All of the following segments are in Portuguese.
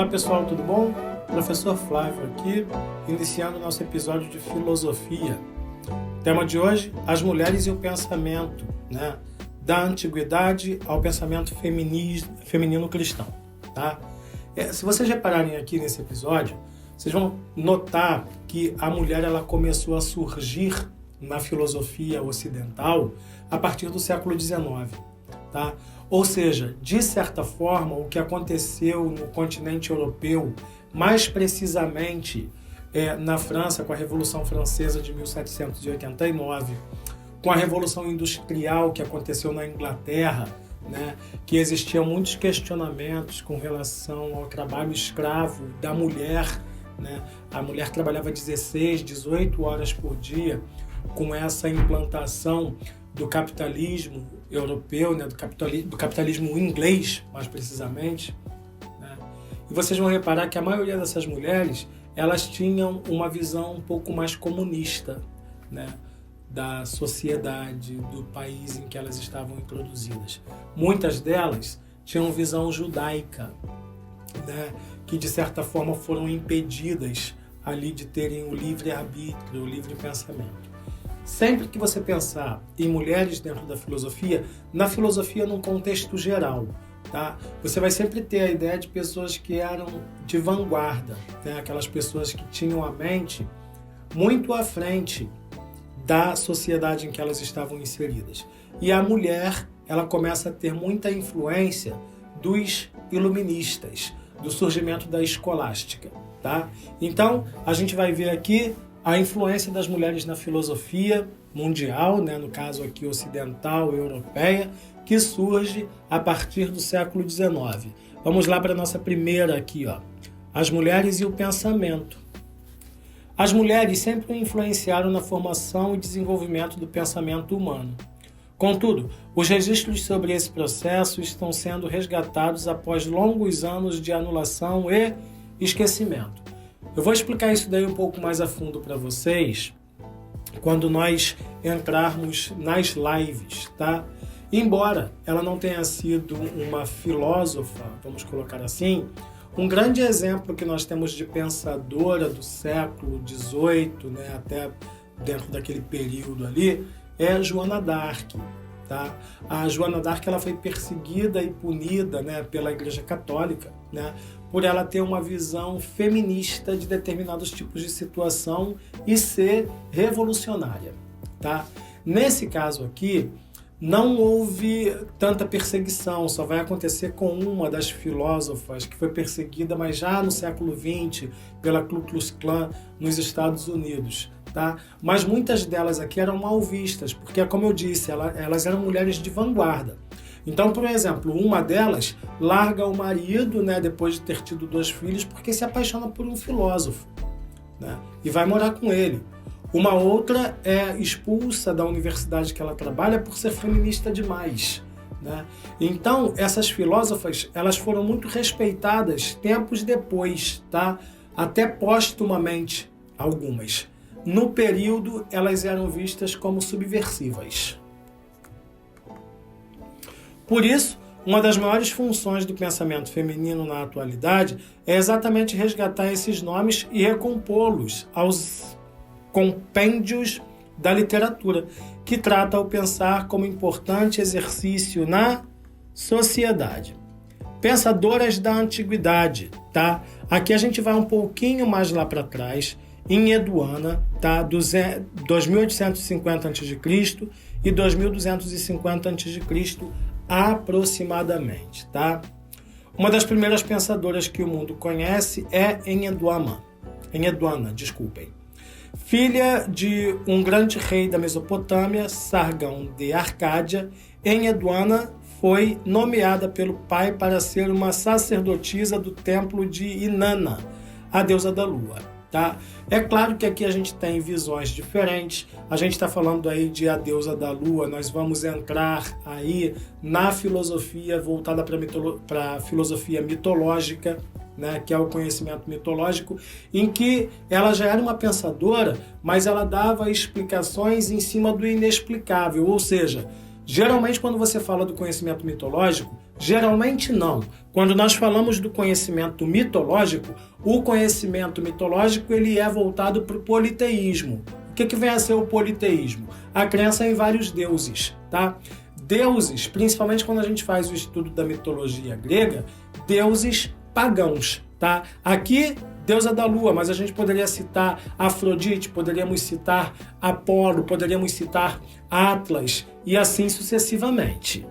Olá pessoal, tudo bom? Professor Flávio aqui, iniciando nosso episódio de filosofia. Tema de hoje, as mulheres e o pensamento, né? Da antiguidade ao pensamento feminino cristão. Tá? Se vocês repararem aqui nesse episódio, vocês vão notar que a mulher ela começou a surgir na filosofia ocidental a partir do século XIX. Tá? Ou seja, de certa forma, o que aconteceu no continente europeu, mais precisamente na França, com a Revolução Francesa de 1789, com a Revolução Industrial que aconteceu na Inglaterra, né, que existiam muitos questionamentos com relação ao trabalho escravo da mulher. Né? A mulher trabalhava 16, 18 horas por dia. Com essa implantação do capitalismo europeu, né, do capitalismo inglês, mais precisamente, né? E vocês vão reparar que a maioria dessas mulheres, elas tinham uma visão um pouco mais comunista, né, da sociedade, do país em que elas estavam introduzidas. Muitas delas tinham visão judaica, né, que de certa forma foram impedidas ali de terem o livre-arbítrio, o livre pensamento. Sempre que você pensar em mulheres dentro da filosofia, na filosofia num contexto geral, tá? Você vai sempre ter a ideia de pessoas que eram de vanguarda, né? Aquelas pessoas que tinham a mente muito à frente da sociedade em que elas estavam inseridas. E a mulher, ela começa a ter muita influência dos iluministas, do surgimento da escolástica, tá? Então, a gente vai ver aqui a influência das mulheres na filosofia mundial, né, no caso aqui ocidental e europeia, que surge a partir do século XIX. Vamos lá para a nossa primeira aqui, ó. As mulheres e o pensamento. As mulheres sempre influenciaram na formação e desenvolvimento do pensamento humano. Contudo, os registros sobre esse processo estão sendo resgatados após longos anos de anulação e esquecimento. Eu vou explicar isso daí um pouco mais a fundo para vocês quando nós entrarmos nas lives, tá? Embora ela não tenha sido uma filósofa, vamos colocar assim, um grande exemplo que nós temos de pensadora do século XVIII, né, até dentro daquele período ali, é Joana d'Arc. Tá? A Joana d'Arc ela foi perseguida e punida, né, pela Igreja Católica, né, por ela ter uma visão feminista de determinados tipos de situação e ser revolucionária. Tá? Nesse caso aqui, não houve tanta perseguição, só vai acontecer com uma das filósofas que foi perseguida, mas já no século XX, pela Ku Klux Klan nos Estados Unidos. Tá? Mas muitas delas aqui eram mal vistas, porque, como eu disse, elas eram mulheres de vanguarda. Então, por exemplo, uma delas larga o marido, né, depois de ter tido 2 filhos, porque se apaixona por um filósofo, né, e vai morar com ele. Uma outra é expulsa da universidade que ela trabalha por ser feminista demais. Né? Então, essas filósofas elas foram muito respeitadas tempos depois, tá? Até póstumamente, algumas. No período, elas eram vistas como subversivas. Por isso, uma das maiores funções do pensamento feminino na atualidade é exatamente resgatar esses nomes e recompô-los aos compêndios da literatura, que trata o pensar como importante exercício na sociedade. Pensadoras da antiguidade, tá? Aqui a gente vai um pouquinho mais lá para trás, em Eduana, tá? 2850 a.C. e 2250 a.C. aproximadamente, tá? Uma das primeiras pensadoras que o mundo conhece é Enheduana, filha de um grande rei da Mesopotâmia, Sargão de Arcádia. Enheduana foi nomeada pelo pai para ser uma sacerdotisa do templo de Inanna, a deusa da lua. Tá? É claro que aqui a gente tem visões diferentes, a gente está falando aí de a deusa da lua, nós vamos entrar aí na filosofia voltada para a filosofia mitológica, né, que é o conhecimento mitológico, em que ela já era uma pensadora, mas ela dava explicações em cima do inexplicável, ou seja, geralmente quando você fala do conhecimento mitológico, Geralmente não. Quando nós falamos do conhecimento mitológico, o conhecimento mitológico ele é voltado para o politeísmo. O que vem a ser o politeísmo? A crença em vários deuses, tá? Deuses, principalmente quando a gente faz o estudo da mitologia grega, deuses pagãos, tá? Aqui, deusa da lua, mas a gente poderia citar Afrodite, poderíamos citar Apolo, poderíamos citar Atlas e assim sucessivamente.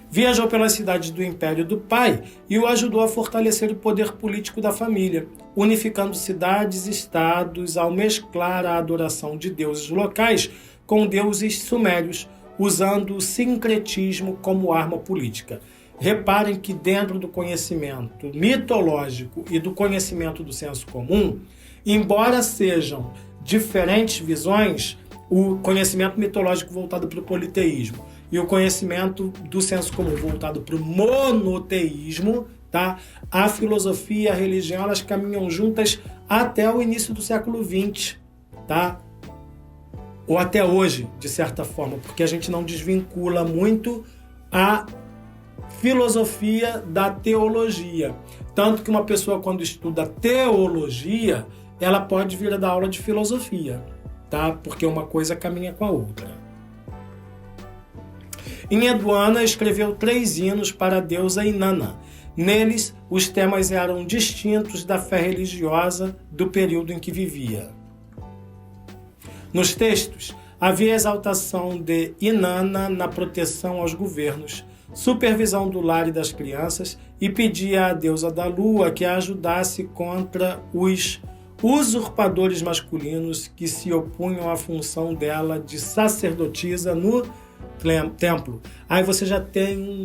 Viajou pelas cidades do Império do Pai e o ajudou a fortalecer o poder político da família, unificando cidades e estados ao mesclar a adoração de deuses locais com deuses sumérios, usando o sincretismo como arma política. Reparem que dentro do conhecimento mitológico e do conhecimento do senso comum, embora sejam diferentes visões, o conhecimento mitológico voltado para o politeísmo e o conhecimento do senso comum voltado para o monoteísmo, tá? A filosofia e a religião elas caminham juntas até o início do século XX, tá? Ou até hoje, de certa forma, porque a gente não desvincula muito a filosofia da teologia. Tanto que uma pessoa, quando estuda teologia, ela pode vir a dar aula de filosofia, tá? Porque uma coisa caminha com a outra. Enheduanna escreveu 3 hinos para a deusa Inanna. Neles, os temas eram distintos da fé religiosa do período em que vivia. Nos textos, havia exaltação de Inanna na proteção aos governos, supervisão do lar e das crianças e pedia à deusa da lua que a ajudasse contra os usurpadores masculinos que se opunham à função dela de sacerdotisa no templo. Aí você já tem um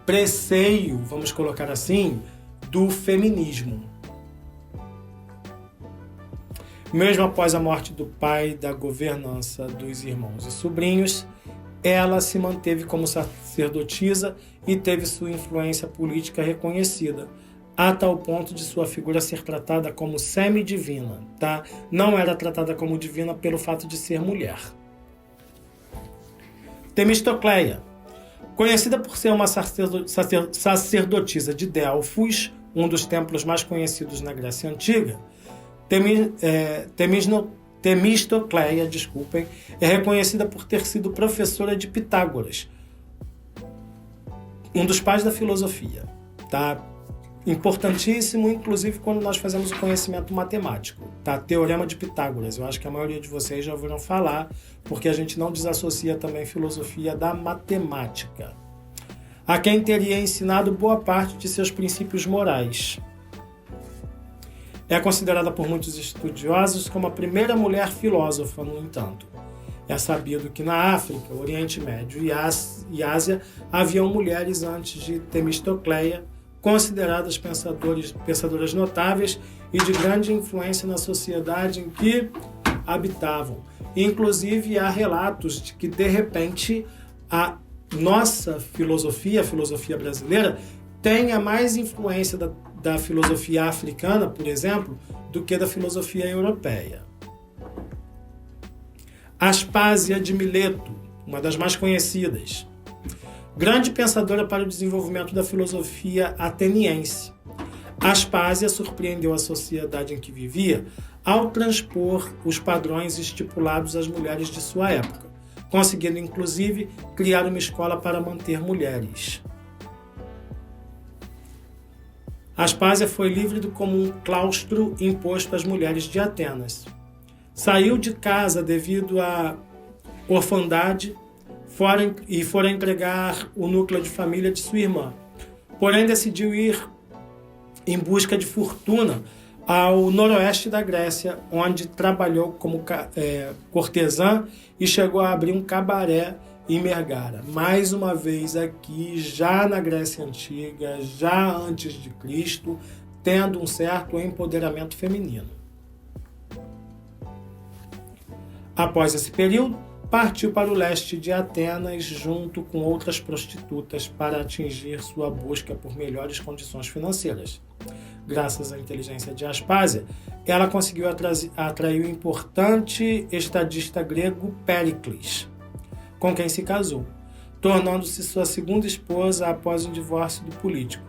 preceio, vamos colocar assim, do feminismo. Mesmo após a morte do pai da governança dos irmãos e sobrinhos, ela se manteve como sacerdotisa e teve sua influência política reconhecida, a tal ponto de sua figura ser tratada como semidivina, tá? Não era tratada como divina pelo fato de ser mulher. Temistocleia, conhecida por ser uma sacerdotisa de Delfos, um dos templos mais conhecidos na Grécia Antiga, Temistocleia, é reconhecida por ter sido professora de Pitágoras, um dos pais da filosofia, tá? Importantíssimo, inclusive, quando nós fazemos o conhecimento matemático, tá? Teorema de Pitágoras. Eu acho que a maioria de vocês já ouviram falar, porque a gente não desassocia também filosofia da matemática. A quem teria ensinado boa parte de seus princípios morais. É considerada por muitos estudiosos como a primeira mulher filósofa, no entanto. É sabido que na África, Oriente Médio e Ásia haviam mulheres antes de Temistocleia, consideradas pensadoras notáveis e de grande influência na sociedade em que habitavam. Inclusive, há relatos de que, de repente, a nossa filosofia, a filosofia brasileira, tenha mais influência da filosofia africana, por exemplo, do que da filosofia europeia. Aspásia de Mileto, uma das mais conhecidas. Grande pensadora para o desenvolvimento da filosofia ateniense. Aspásia surpreendeu a sociedade em que vivia ao transpor os padrões estipulados às mulheres de sua época, conseguindo inclusive criar uma escola para manter mulheres. Aspásia foi livre do comum claustro imposto às mulheres de Atenas. Saiu de casa devido à orfandade e fora entregar o núcleo de família de sua irmã. Porém, decidiu ir em busca de fortuna ao noroeste da Grécia, onde trabalhou como cortesã e chegou a abrir um cabaré em Megara. Mais uma vez aqui, já na Grécia Antiga, já antes de Cristo, tendo um certo empoderamento feminino. Após esse período, partiu para o leste de Atenas junto com outras prostitutas para atingir sua busca por melhores condições financeiras. Graças à inteligência de Aspásia, ela conseguiu atrair o importante estadista grego Péricles, com quem se casou. tornando-se sua segunda esposa após o divórcio do político.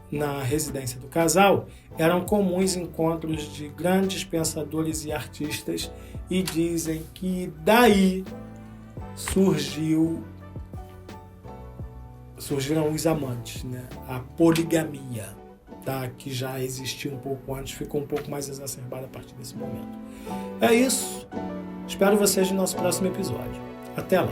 Na residência do casal, eram comuns encontros de grandes pensadores e artistas, e dizem que daí surgiram os amantes, né? A poligamia, tá? Que já existia um pouco antes, ficou um pouco mais exacerbada a partir desse momento. É isso. Espero vocês no nosso próximo episódio. Até lá.